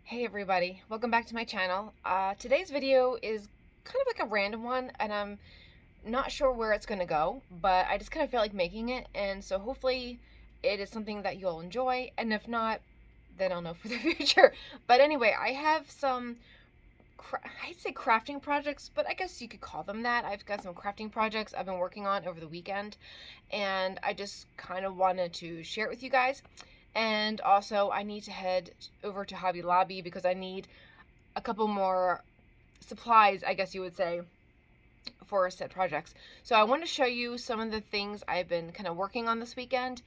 Hey everybody, welcome back to my channel. Today's video is kind of like a random one and I'm not sure where it's gonna go, but I just kind of feel like making it, and so hopefully it is something that you'll enjoy, and if not, then I'll know for the future. But anyway, I have some, I'd say crafting projects, but I guess you could call them that. I've got some crafting projects I've been working on over the weekend, and I just kind of wanted to share it with you guys. And also, I need to head over to Hobby Lobby because I need a couple more supplies, I guess you would say, for said projects. So I want to show you some of the things I've been kind of working on this weekend,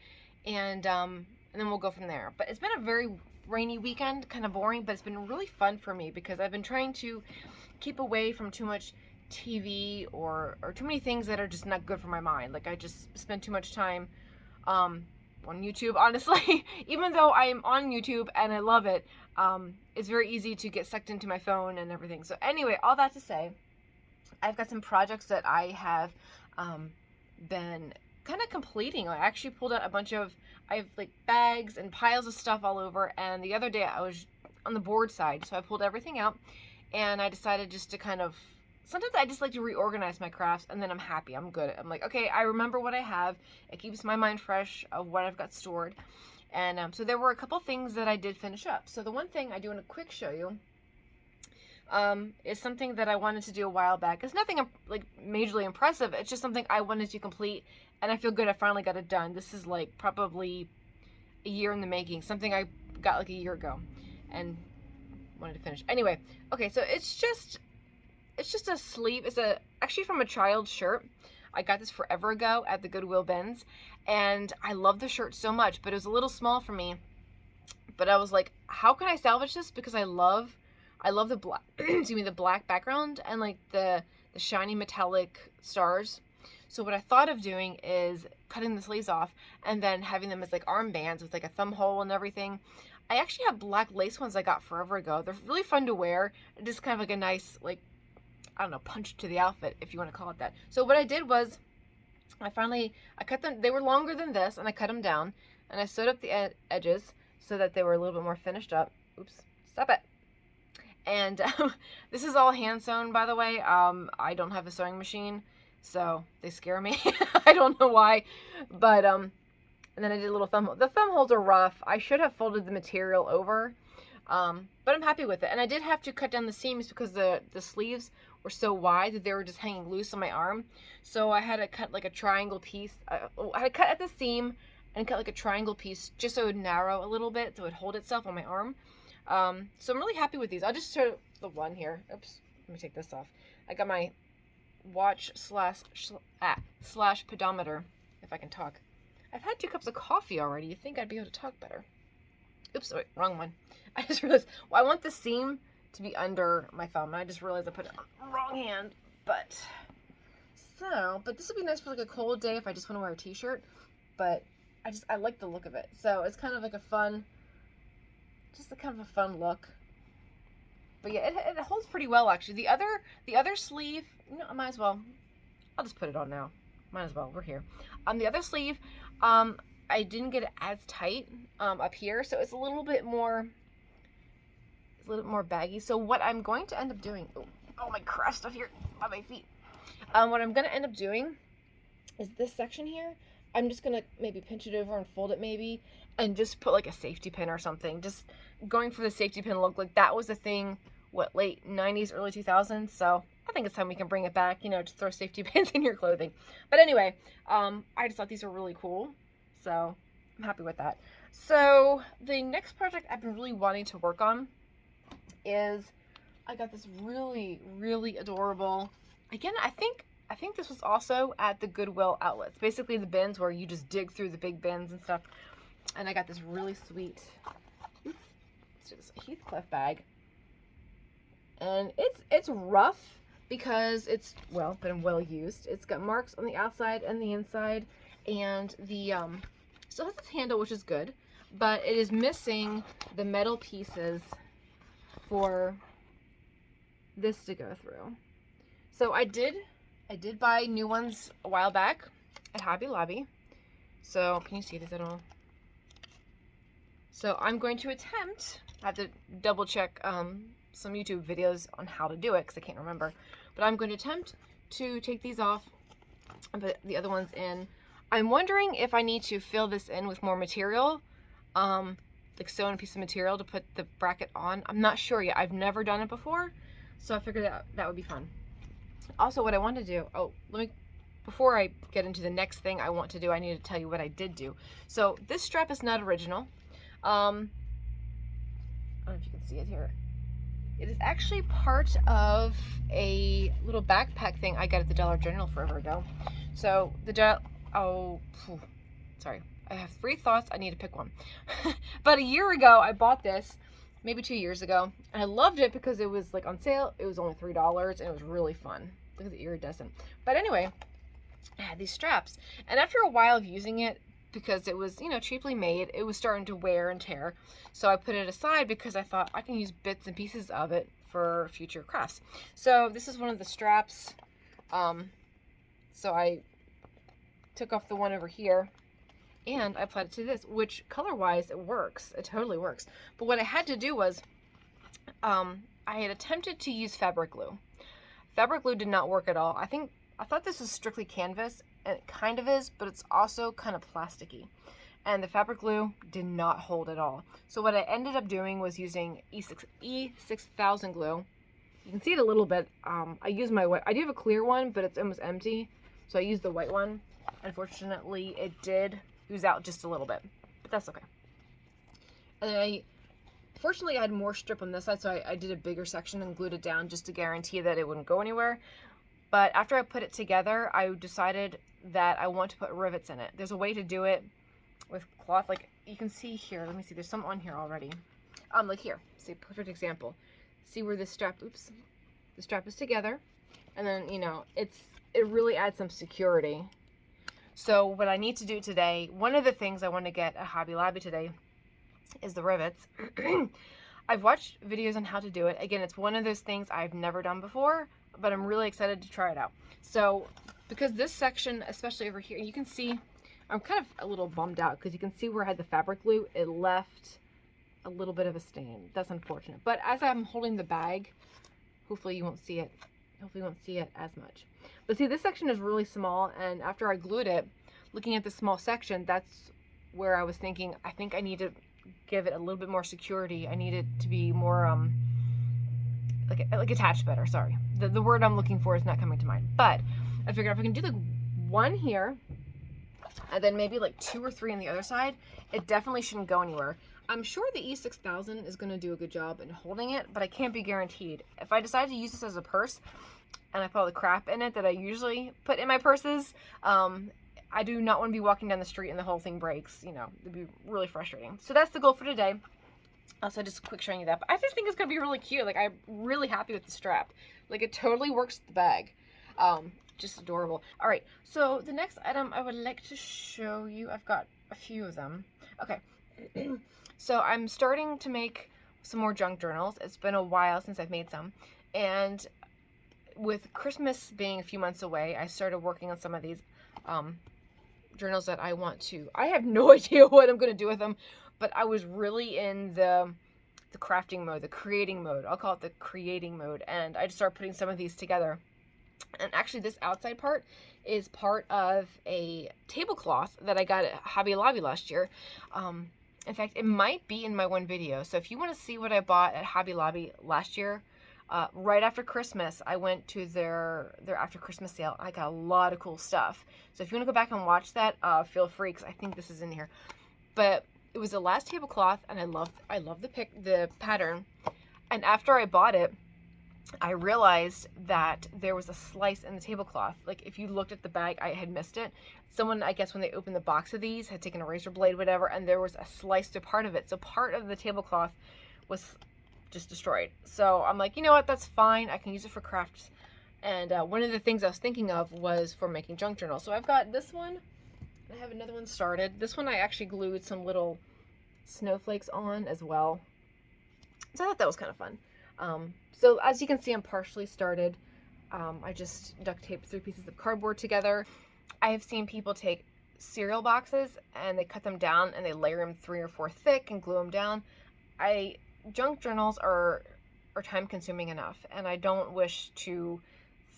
and then we'll go from there. But it's been a very rainy weekend, kind of boring, but it's been really fun for me because I've been trying to keep away from too much TV or too many things that are just not good for my mind. Like I just spend too much time on YouTube, honestly. Even though I'm on YouTube and I love it, it's very easy to get sucked into my phone and everything. So anyway, all that to say, I've got some projects that I have been kind of completing. I actually pulled out a bunch of, I have like bags and piles of stuff all over, and the other day I was on the board side, so I pulled everything out and I decided just to kind of, sometimes I just like to reorganize my crafts and then I'm happy, I'm good. I'm like, okay, I remember what I have. It keeps my mind fresh of what I've got stored. And so there were a couple things that I did finish up. So the one thing I do want to quick show you is something that I wanted to do a while back. It's nothing like majorly impressive. It's just something I wanted to complete, and I feel good I finally got it done. This is like probably a year in the making. Something I got like a year ago, and wanted to finish. Anyway, okay, so it's just a sleeve. It's actually from a child's shirt. I got this forever ago at the Goodwill bins, and I love the shirt so much, but it was a little small for me. But I was like, how can I salvage this? Because I love the black, excuse me, the black background and like the shiny metallic stars. So what I thought of doing is cutting the sleeves off and then having them as like armbands with like a thumb hole and everything. I actually have black lace ones I got forever ago. They're really fun to wear. Just kind of like a nice, like, I don't know, punch to the outfit, if you want to call it that. So what I did was I cut them. They were longer than this, and I cut them down, and I sewed up the edges so that they were a little bit more finished up. Oops, stop it. And this is all hand sewn, by the way. I don't have a sewing machine, so they scare me. I don't know why, but and then I did a little thumb hole. The thumb holes are rough. I should have folded the material over, but I'm happy with it. And I did have to cut down the seams because the sleeves were so wide that they were just hanging loose on my arm. So I had to cut like a triangle piece. I had to cut at the seam and cut like a triangle piece just so it would narrow a little bit so it would hold itself on my arm. So I'm really happy with these. I'll just show the one here. Oops, let me take this off. I got my watch slash pedometer, if I can talk. I've had 2 cups of coffee already. You'd think I'd be able to talk better. Oops, wait, wrong one. I just realized, well, I want the seam to be under my thumb, and I just realized I put it on the wrong hand, but this would be nice for like a cold day if I just want to wear a t-shirt, but I like the look of it. So it's kind of like a fun, just a kind of a fun look. But yeah, it holds pretty well actually. The other sleeve, you know, I might as well, I'll just put it on now. Might as well, we're here. The other sleeve, I didn't get it as tight up here, so it's a little bit more baggy. So what I'm going to end up doing, oh my crust up here on my feet. What I'm gonna end up doing is this section here. I'm just gonna maybe pinch it over and fold it maybe, and just put like a safety pin or something. Just going for the safety pin look. Like that was a thing, what, late 90s, early 2000s. So I think it's time we can bring it back, you know, to throw safety pins in your clothing. But anyway, I just thought these were really cool. So I'm happy with that. So the next project I've been really wanting to work on is, I got this really, really adorable, again, I think this was also at the Goodwill outlets. Basically the bins where you just dig through the big bins and stuff. And I got this really sweet, let's do this, Heathcliff bag. And it's rough because it's, well, been well used. It's got marks on the outside and the inside, and the still has its handle, which is good, but it is missing the metal pieces for this to go through. So I did buy new ones a while back at Hobby Lobby. So can you see this at all? So I'm going to attempt, I have to double check some YouTube videos on how to do it because I can't remember, but I'm going to attempt to take these off and put the other ones in. I'm wondering if I need to fill this in with more material, like sew in a piece of material to put the bracket on. I'm not sure yet. I've never done it before, so I figured that would be fun. Also, what I want to do, before I get into the next thing I want to do, I need to tell you what I did do. So this strap is not original. I don't know if you can see it here. It is actually part of a little backpack thing I got at the Dollar General forever ago. So sorry. I have 3 thoughts. I need to pick one. About a year ago, I bought this, maybe 2 years ago, and I loved it because it was like on sale. It was only $3, and it was really fun. Look at the iridescent. But anyway, I had these straps, and after a while of using it, because it was, you know, cheaply made, it was starting to wear and tear. So I put it aside because I thought I can use bits and pieces of it for future crafts. So this is one of the straps. So I took off the one over here and I applied it to this, which color-wise it works. It totally works. But what I had to do was, I had attempted to use fabric glue. Fabric glue did not work at all. I thought this was strictly canvas, and it kind of is, but it's also kind of plasticky. And the fabric glue did not hold at all. So what I ended up doing was using E6000 glue. You can see it a little bit. I use my white. I do have a clear one, but it's almost empty. So I used the white one. Unfortunately, it did ooze out just a little bit, but that's okay. And then fortunately I had more strip on this side, so I did a bigger section and glued it down just to guarantee that it wouldn't go anywhere. But after I put it together, I decided that I want to put rivets in it. There's a way to do it with cloth, like you can see here. Let me see, there's some on here already. Like here, see, perfect example. See where this strap, the strap is together, and then, you know, it really adds some security. So what I need to do today, one of the things I want to get at Hobby Lobby today is the rivets. I've watched videos on how to do it. Again, it's one of those things I've never done before, but I'm really excited to try it out. So because this section, especially over here, you can see, I'm kind of a little bummed out because you can see where I had the fabric glue, it left a little bit of a stain. That's unfortunate. But as I'm holding the bag, hopefully you won't see it. Hopefully you won't see it as much. But see, this section is really small, and after I glued it, looking at the small section, that's where I was thinking, I think I need to give it a little bit more security. I need it to be more, like attached better, sorry. The word I'm looking for is not coming to mind. But I figured if I can do like one here, and then maybe like 2 or 3 on the other side, it definitely shouldn't go anywhere. I'm sure the E6000 is going to do a good job in holding it, but I can't be guaranteed. If I decide to use this as a purse, and I put all the crap in it that I usually put in my purses, I do not want to be walking down the street and the whole thing breaks. You know, it'd be really frustrating. So that's the goal for today. Also, just quick showing you that. But I just think it's going to be really cute. Like, I'm really happy with the strap. Like, it totally works with the bag. Just adorable. All right, so the next item I would like to show you, I've got a few of them. Okay, so I'm starting to make some more junk journals. It's been a while since I've made some. And with Christmas being a few months away, I started working on some of these journals that I want to. I have no idea what I'm going to do with them, but I was really in the crafting mode, the creating mode. I'll call it the creating mode. And I just started putting some of these together. And actually this outside part is part of a tablecloth that I got at Hobby Lobby last year. In fact, it might be in my one video. So if you want to see what I bought at Hobby Lobby last year, right after Christmas, I went to their after Christmas sale. I got a lot of cool stuff. So if you want to go back and watch that, feel free, because I think this is in here. But it was the last tablecloth, and I love the pattern. And after I bought it, I realized that there was a slice in the tablecloth. Like, if you looked at the bag, I had missed it. Someone, I guess when they opened the box of these, had taken a razor blade, whatever, and there was a slice to part of it. So part of the tablecloth was just destroyed. So I'm like, you know what, that's fine. I can use it for crafts. And one of the things I was thinking of was for making junk journals. So I've got this one. I have another one started. This one I actually glued some little snowflakes on as well. So I thought that was kind of fun. So as you can see, I'm partially started. I just duct taped 3 pieces of cardboard together. I have seen people take cereal boxes and they cut them down and they layer them 3 or 4 thick and glue them down. Junk journals are time consuming enough, and I don't wish to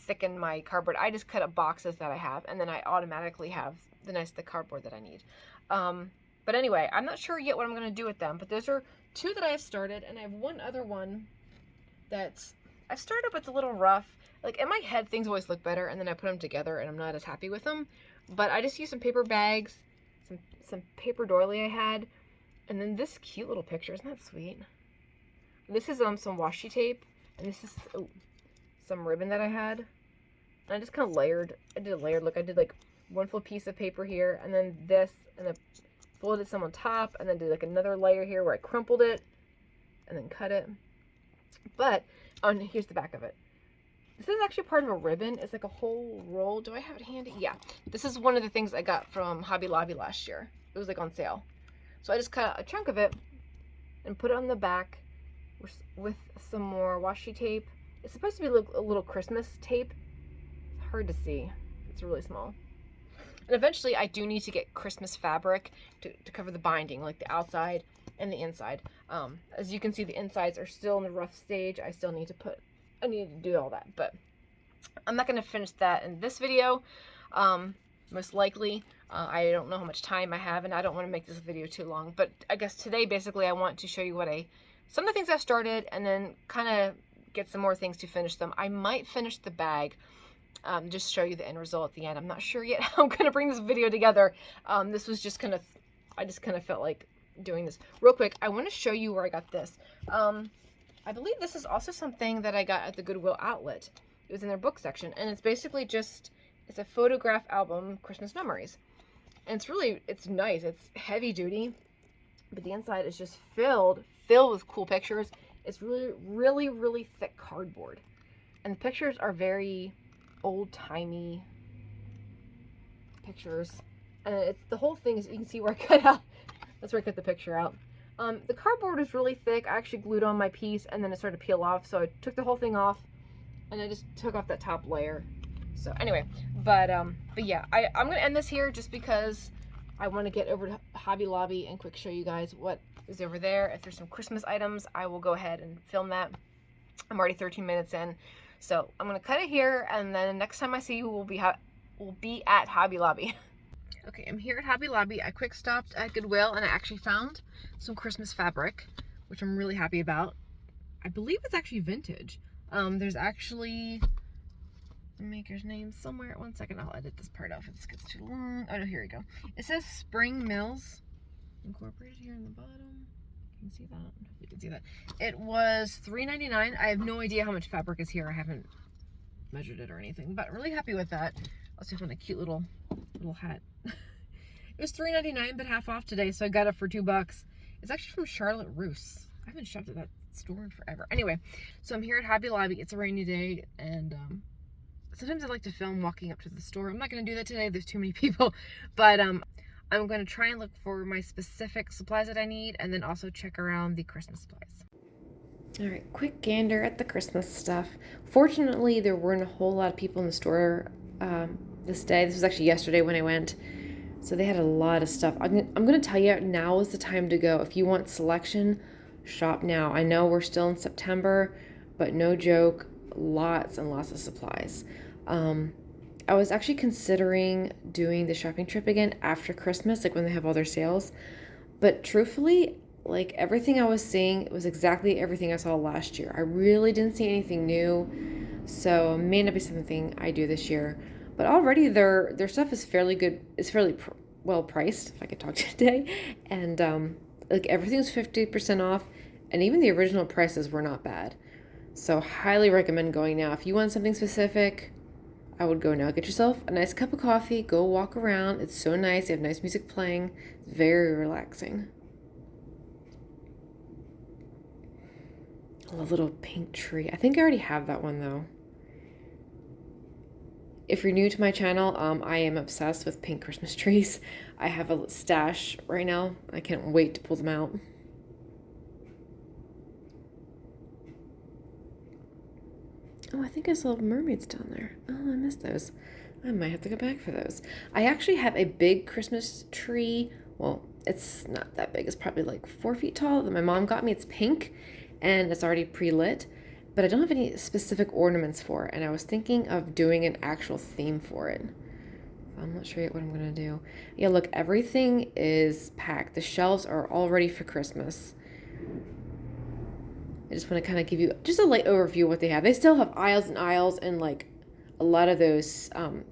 thicken my cardboard. I just cut up boxes that I have, and then I automatically have the nice thick cardboard that I need. But anyway, I'm not sure yet what I'm going to do with them, but those are 2 that I have started, and I have one other one that's I've started, but it's a little rough. Like, in my head, things always look better, and then I put them together, and I'm not as happy with them. But I just used some paper bags, some paper doily I had, and then this cute little picture. Isn't that sweet? This is some washi tape, and this is some ribbon that I had. And I just kind of layered. I did a layered look. I did like one full piece of paper here, and then this, and then folded some on top, and then did like another layer here where I crumpled it, and then cut it. But, oh, and here's the back of it. This is actually part of a ribbon. It's like a whole roll. Do I have it handy? Yeah. This is one of the things I got from Hobby Lobby last year. It was like on sale. So I just cut a chunk of it and put it on the back with some more washi tape. It's supposed to be a little Christmas tape. It's hard to see. It's really small. And eventually I do need to get Christmas fabric to cover the binding, like the outside and the inside. As you can see, the insides are still in the rough stage. I need to do all that, but I'm not going to finish that in this video. Most likely. I don't know how much time I have, and I don't want to make this video too long, but I guess today basically I want to show you some of the things I've started, and then kind of get some more things to finish them. I might finish the bag, just show you the end result at the end. I'm not sure yet how I'm going to bring this video together. This was just I just kind of felt like doing this. Real quick, I want to show you where I got this. I believe this is also something that I got at the Goodwill outlet. It was in their book section, and it's basically it's a photograph album, Christmas memories. And it's nice. It's heavy duty, but the inside is just filled with cool pictures. It's really, really, really thick cardboard. And the pictures are very old-timey pictures. And the whole thing is, you can see where I cut out. That's where I cut the picture out. The cardboard is really thick. I actually glued on my piece, and then it started to peel off. So I took the whole thing off, and I just took off that top layer. So anyway, but yeah, I'm gonna end this here just because I want to get over to Hobby Lobby and quick show you guys what is over there. If there's some Christmas items, I will go ahead and film that. I'm already 13 minutes in, so I'm gonna cut it here, and then next time I see you, we'll be at Hobby Lobby. Okay, I'm here at Hobby Lobby. I quick stopped at Goodwill, and I actually found some Christmas fabric, which I'm really happy about. I believe it's actually vintage. There's actually the maker's name somewhere. One second, I'll edit this part off if this gets too long. Oh no, here we go. It says Spring Mills Incorporated here in the bottom. Can you see that? You can see that. It was $3.99. I have no idea how much fabric is here. I haven't measured it or anything, but I'm really happy with that. I also found a cute little hat. It was $3.99, but half off today, so I got it for $2. It's actually from Charlotte Russe. I haven't shopped at that store in forever. Anyway, so I'm here at Hobby Lobby. It's a rainy day, and sometimes I like to film walking up to the store. I'm not going to do that today. There's too many people, but I'm going to try and look for my specific supplies that I need, and then also check around the Christmas supplies. All right, quick gander at the Christmas stuff. Fortunately, there weren't a whole lot of people in the store this day. This was actually yesterday when I went. So they had a lot of stuff. I'm going to tell you, now is the time to go. If you want selection, shop now. I know we're still in September, but no joke, lots and lots of supplies. I was actually considering doing the shopping trip again after Christmas, like when they have all their sales. But truthfully, like everything I was seeing was exactly everything I saw last year. I really didn't see anything new. So it may not be something I do this year. But already their stuff is fairly good. It's fairly well priced, if I could talk today. And like everything's 50% off. And even the original prices were not bad. So highly recommend going now. If you want something specific, I would go now. Get yourself a nice cup of coffee. Go walk around. It's so nice. They have nice music playing. It's very relaxing. A little pink tree. I think I already have that one though. If you're new to my channel, I am obsessed with pink Christmas trees. I have a stash right now. I can't wait to pull them out. Oh, I think I saw mermaids down there. Oh, I missed those. I might have to go back for those. I actually have a big Christmas tree. Well, it's not that big. It's probably like 4 feet tall that my mom got me. It's pink and it's already pre-lit, but I don't have any specific ornaments for it. And I was thinking of doing an actual theme for it. I'm not sure yet what I'm going to do. Yeah, look, everything is packed. The shelves are all ready for Christmas. I just want to kind of give you just a light overview of what they have. They still have aisles and aisles and like a lot of those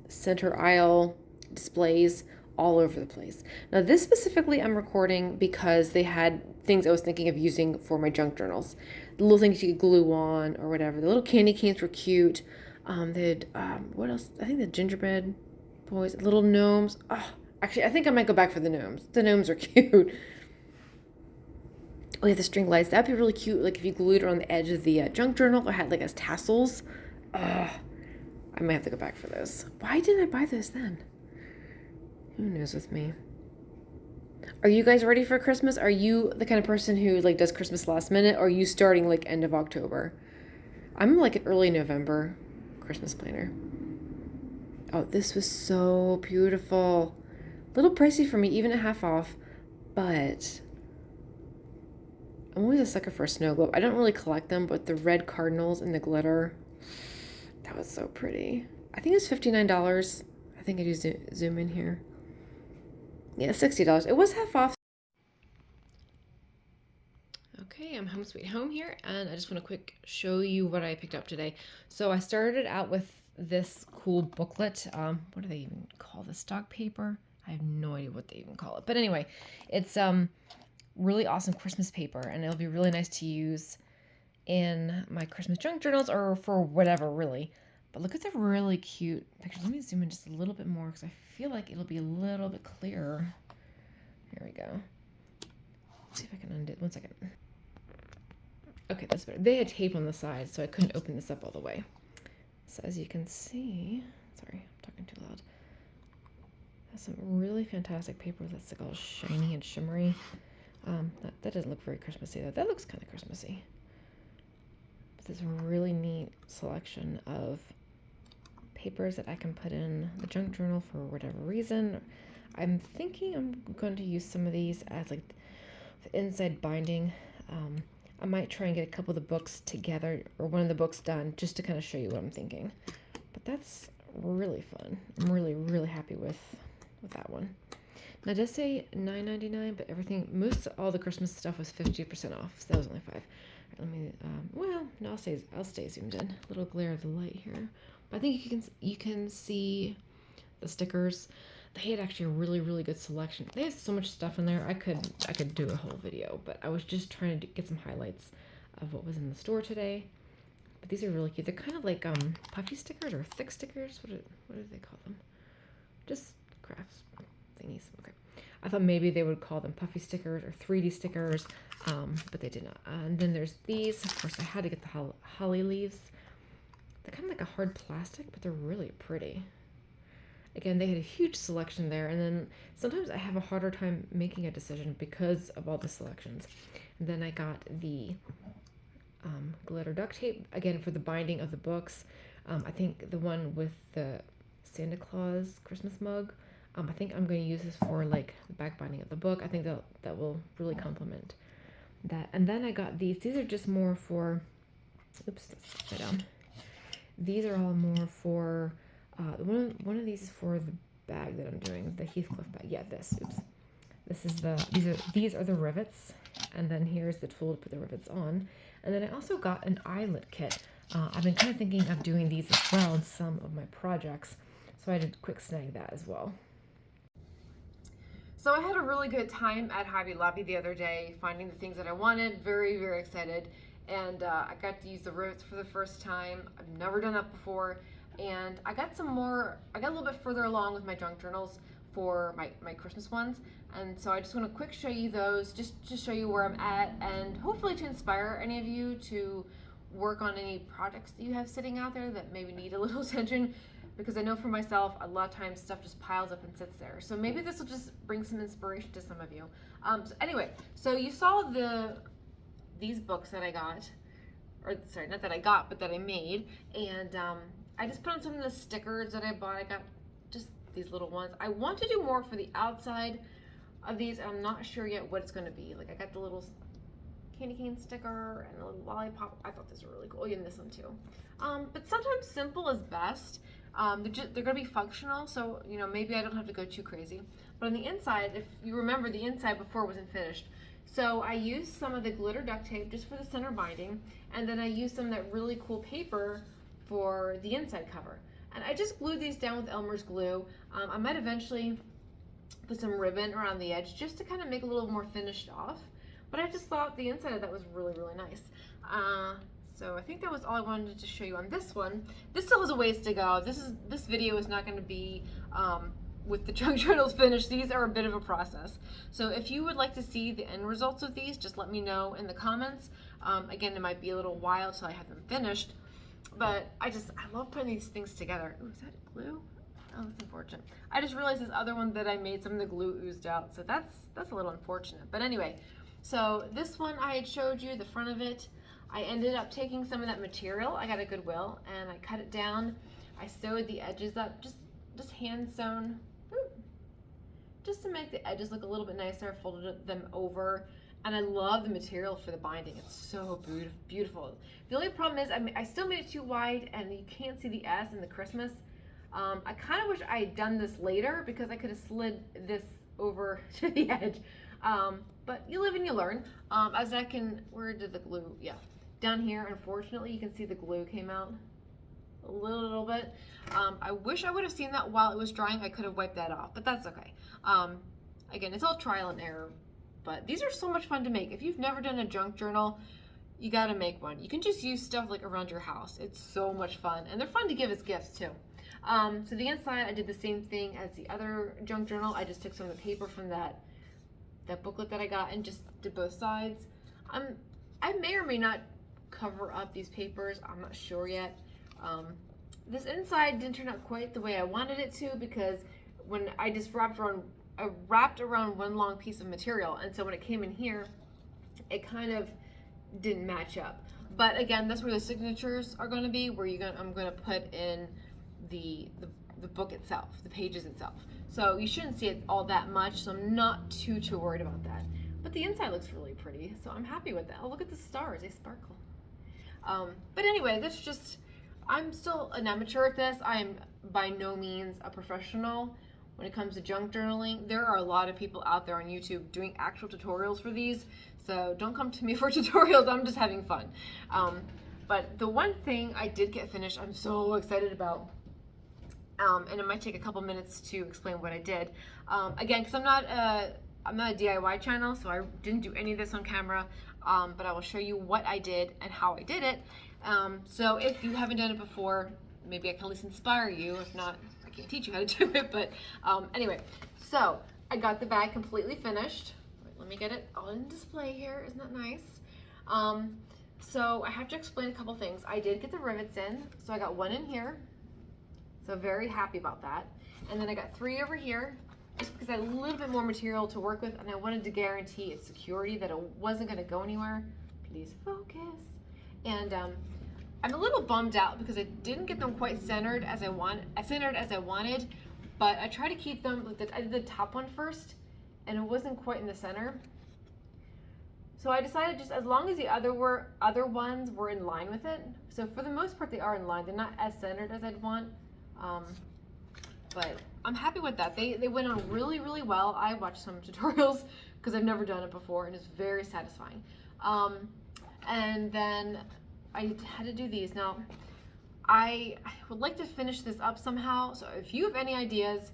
center aisle displays all over the place. Now, this specifically I'm recording because they had things I was thinking of using for my junk journals. The little things you could glue on or whatever. The little candy canes were cute. They had, what else? I think the gingerbread boys, little gnomes. Oh, actually, I think I might go back for the gnomes. The gnomes are cute. Oh, yeah, the string lights. That'd be really cute. Like if you glued it on the edge of the junk journal or had like as tassels. I might have to go back for those. Why didn't I buy those then? Who knows with me? Are you guys ready for Christmas? Are you the kind of person who like does Christmas last minute, or are you starting like end of October? I'm like an early November Christmas planner. Oh, this was so beautiful. A little pricey for me, even at half off, but I'm always a sucker for a snow globe. I don't really collect them, but the red cardinals and the glitter, that was so pretty. I think it's $59. I think I do zoom in here. Yeah, $60. It was half off. Okay, I'm home sweet home here, and I just want to quick show you what I picked up today. So I started out with this cool booklet. What do they even call this? Stock paper? I have no idea what they even call it. But anyway, it's really awesome Christmas paper, and it'll be really nice to use in my Christmas junk journals or for whatever, really. But look at the really cute pictures. Let me zoom in just a little bit more because I feel like it'll be a little bit clearer. Here we go. Let's see if I can undo it. 1 second. Okay, that's better. They had tape on the side, so I couldn't open this up all the way. So as you can see, sorry, I'm talking too loud. Has some really fantastic paper that's like all shiny and shimmery. That doesn't look very Christmassy though. That looks kind of Christmassy. But this really neat selection of papers that I can put in the junk journal for whatever reason. I'm thinking I'm going to use some of these as like the inside binding. I might try and get a couple of the books together or one of the books done just to kind of show you what I'm thinking. But that's really fun. I'm really, really happy with that one. Now it does say $9.99, but most all the Christmas stuff was 50% off. So that was only $5. Right, let me, well, no, I'll stay zoomed in. A little glare of the light here. But I think you can see the stickers. They had actually a really, really good selection. They have so much stuff in there. I could do a whole video, but I was just trying to get some highlights of what was in the store today. But these are really cute. They're kind of like puffy stickers or thick stickers. What do they call them? Just crafts thingies. Okay. I thought maybe they would call them puffy stickers or 3D stickers, but they did not. And then there's these. Of course, I had to get the holly leaves. They're kind of like a hard plastic, but they're really pretty. Again, they had a huge selection there, and then sometimes I have a harder time making a decision because of all the selections. And then I got the glitter duct tape, again, for the binding of the books. I think the one with the Santa Claus Christmas mug, I think I'm going to use this for like the back binding of the book. I think that will really complement that. And then I got these. These are just more for, oops, that's upside down. These are all more for, one of these is for the bag that I'm doing, the Heathcliff bag. Yeah, this. Oops. This is these are the rivets, and then here's the tool to put the rivets on. And then I also got an eyelet kit. I've been kind of thinking of doing these as well in some of my projects, so I did quick snag that as well. So I had a really good time at Hobby Lobby the other day, finding the things that I wanted. Very, very excited. And I got to use the rivets for the first time. I've never done that before. And I got a little bit further along with my junk journals for my Christmas ones. And so I just want to quick show you those, just to show you where I'm at, and hopefully to inspire any of you to work on any projects that you have sitting out there that maybe need a little attention. Because I know for myself, a lot of times stuff just piles up and sits there. So maybe this will just bring some inspiration to some of you. So anyway, so you saw these books that I got, or sorry, not that I got, but that I made. And I just put on some of the stickers that I bought. I got these little ones. I want to do more for the outside of these. I'm not sure yet what it's going to be. Like I got the little candy cane sticker and a little lollipop. I thought this were really cool. And this one too. But sometimes simple is best. They're going to be functional, so you know, maybe I don't have to go too crazy. But on the inside, if you remember, the inside before wasn't finished. So I used some of the glitter duct tape just for the center binding, and then I used some of that really cool paper for the inside cover. And I just glued these down with Elmer's glue. I might eventually put some ribbon around the edge just to kind of make it a little more finished off. But I just thought the inside of that was really, really nice. So I think that was all I wanted to show you on this one. This still has a ways to go. This video is not going to be with the junk journals finished. These are a bit of a process. So if you would like to see the end results of these, just let me know in the comments. Again, it might be a little while till I have them finished, but I love putting these things together. Ooh, is that glue? Oh, that's unfortunate. I just realized this other one that I made, some of the glue oozed out, so that's a little unfortunate. But anyway, so this one I had showed you the front of it. I ended up taking some of that material I got at Goodwill and I cut it down. I sewed the edges up, just hand sewn, just to make the edges look a little bit nicer. I folded them over, and I love the material for the binding. It's so beautiful. The only problem is I still made it too wide, and you can't see the S in the Christmas. I kind of wish I had done this later because I could have slid this over to the edge. But you live and you learn. As I can, where did the glue? Yeah, down here. Unfortunately, you can see the glue came out a little bit. I wish I would have seen that while it was drying. I could have wiped that off, but that's okay. Again, it's all trial and error, but these are so much fun to make. If you've never done a junk journal, you got to make one. You can just use stuff like around your house. It's so much fun, and they're fun to give as gifts too. So the inside, I did the same thing as the other junk journal. I just took some of the paper from that booklet that I got and just did both sides. I may or may not cover up these papers. I'm not sure yet. This inside didn't turn out quite the way I wanted it to because when I just wrapped around one long piece of material, and so when it came in here, it kind of didn't match up. But again, that's where the signatures are going to be, where I'm going to put in the book itself, the pages itself. So you shouldn't see it all that much, so I'm not too worried about that. But the inside looks really pretty, so I'm happy with that. Oh, look at the stars, they sparkle. But anyway, I'm still an amateur at this. I'm by no means a professional when it comes to junk journaling. There are a lot of people out there on YouTube doing actual tutorials for these, so don't come to me for tutorials. I'm just having fun. But the one thing I did get finished, I'm so excited about, and it might take a couple minutes to explain what I did. Again, because I'm not a DIY channel, so I didn't do any of this on camera, but I will show you what I did and how I did it. So if you haven't done it before, maybe I can at least inspire you. If not, I can't teach you how to do it. But anyway, so I got the bag completely finished. Wait, let me get it all in display here. Isn't that nice? So I have to explain a couple things. I did get the rivets in, so I got one in here. So very happy about that. And then I got 3 over here, just because I had a little bit more material to work with, and I wanted to guarantee its security, that it wasn't going to go anywhere. Please focus. And I'm a little bummed out because I didn't get them quite centered as I wanted, but I tried to keep them. I did the top one first, and it wasn't quite in the center. So I decided just as long as the other ones were in line with it. So for the most part, they are in line. They're not as centered as I'd want. But I'm happy with that. They went on really, really well. I watched some tutorials because I've never done it before, and it's very satisfying. And then I had to do these. Now, I would like to finish this up somehow. So if you have any ideas,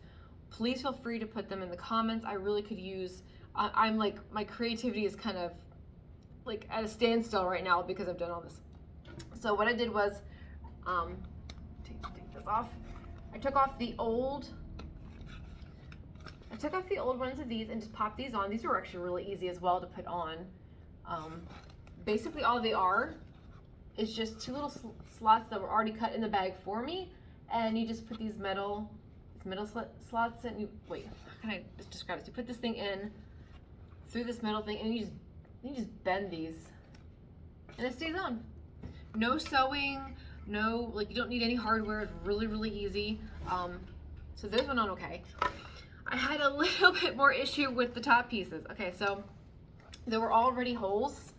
please feel free to put them in the comments. I really could use, I'm like, my creativity is kind of like at a standstill right now because I've done all this. So what I did was, take this off. I took off the old ones of these and just popped these on. These were actually really easy as well to put on. Basically all they are is just 2 little slots that were already cut in the bag for me, and you just put these metal slots in. Wait, how can I just describe this? You put this thing in through this metal thing, and you just bend these, and it stays on. No sewing, no, like, you don't need any hardware. It's really, really easy. So those went on okay. I had a little bit more issue with the top pieces. Okay, so there were already holes.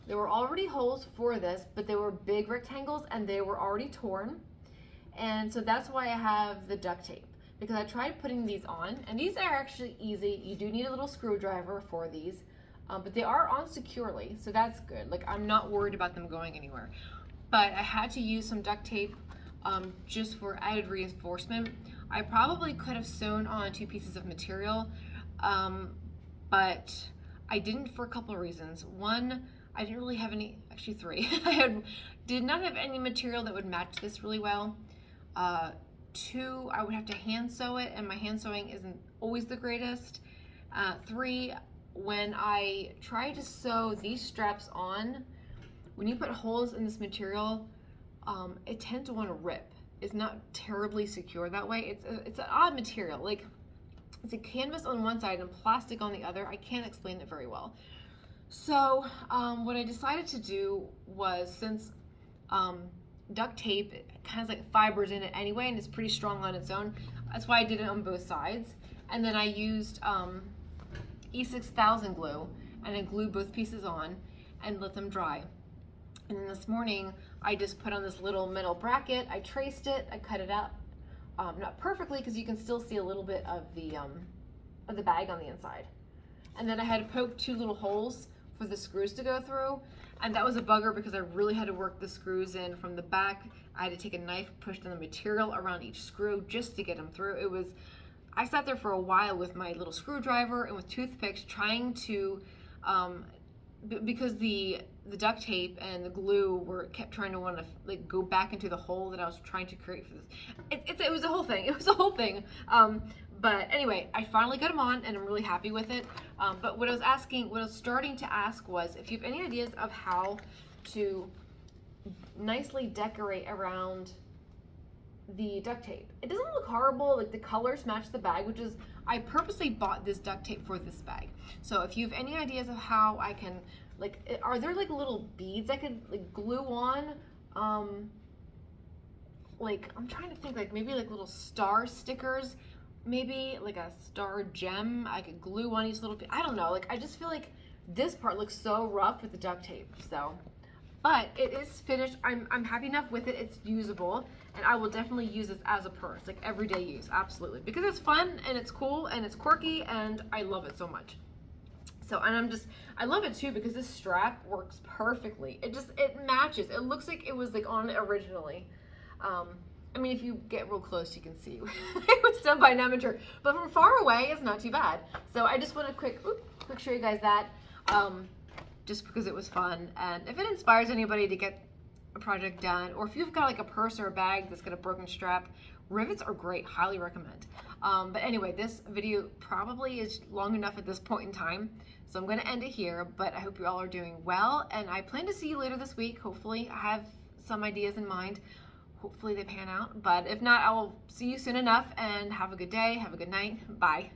There were already holes for this, but they were big rectangles and they were already torn. And so that's why I have the duct tape, because I tried putting these on, and these are actually easy. You do need a little screwdriver for these, but they are on securely, so that's good. Like, I'm not worried about them going anywhere. But I had to use some duct tape just for added reinforcement. I probably could have sewn on 2 pieces of material, but I didn't for a couple of reasons. One, I didn't really have any, actually 3. Did not have any material that would match this really well. 2, I would have to hand sew it, and my hand sewing isn't always the greatest. 3, when I try to sew these straps on, when you put holes in this material, it tends to want to rip. It's not terribly secure that way. It's an odd material. Like, it's a canvas on one side and plastic on the other. I can't explain it very well. So what I decided to do was, since duct tape, it kind of like fibers in it anyway, and it's pretty strong on its own. That's why I did it on both sides. And then I used E6000 glue, and I glued both pieces on and let them dry. And then this morning, I just put on this little metal bracket. I traced it, I cut it out, not perfectly, because you can still see a little bit of the bag on the inside. And then I had to poke 2 little holes for the screws to go through, and that was a bugger because I really had to work the screws in from the back. I had to take a knife, push the material around each screw just to get them through. I sat there for a while with my little screwdriver and with toothpicks trying to, because the duct tape and the glue kept trying to want to like go back into the hole that I was trying to create for this. It was a whole thing. It was a whole thing. But anyway, I finally got them on, and I'm really happy with it. But what I was starting to ask was if you have any ideas of how to nicely decorate around the duct tape. It doesn't look horrible. Like, the colors match the bag, which is, I purposely bought this duct tape for this bag. So if you have any ideas of how I can, like, are there like little beads I could like glue on? Like, I'm trying to think, like maybe like little star stickers, maybe like a star gem I could glue on each little piece. I don't know. Like, I just feel like this part looks so rough with the duct tape. So, but it is finished. I'm happy enough with it. It's usable, and I will definitely use this as a purse, like everyday use, absolutely, because it's fun and it's cool and it's quirky and I love it so much. So, and I love it too because this strap works perfectly. It matches. It looks like it was like on it originally. I mean, if you get real close, you can see it was done by an amateur, but from far away, it's not too bad. So I just want to quick show you guys that, just because it was fun. And if it inspires anybody to get a project done, or if you've got like a purse or a bag that's got a broken strap, rivets are great, highly recommend. But anyway, this video probably is long enough at this point in time, so I'm going to end it here, but I hope you all are doing well, and I plan to see you later this week. Hopefully I have some ideas in mind. Hopefully they pan out, but if not, I will see you soon enough, and have a good day, have a good night. Bye.